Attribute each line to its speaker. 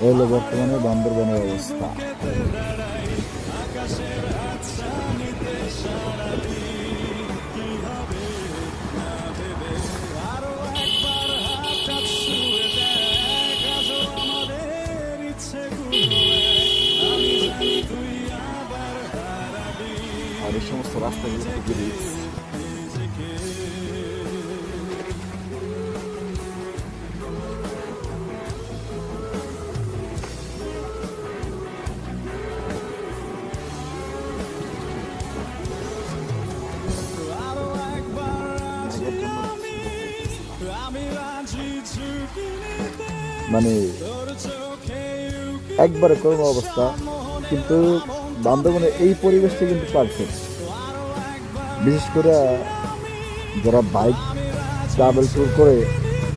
Speaker 1: এই হলো বর্তমানে বান্দরবনের অবস্থা। আর এই সমস্ত রাস্তাগুলো খুবই রিস্ক। মানে একবারে করুণ অবস্থা, কিন্তু বান্দরবনের এই পরিবেশটা কিন্তু পারফেক্ট। বিশেষ করে যারা বাইক ট্রাভেল ট্যুর করে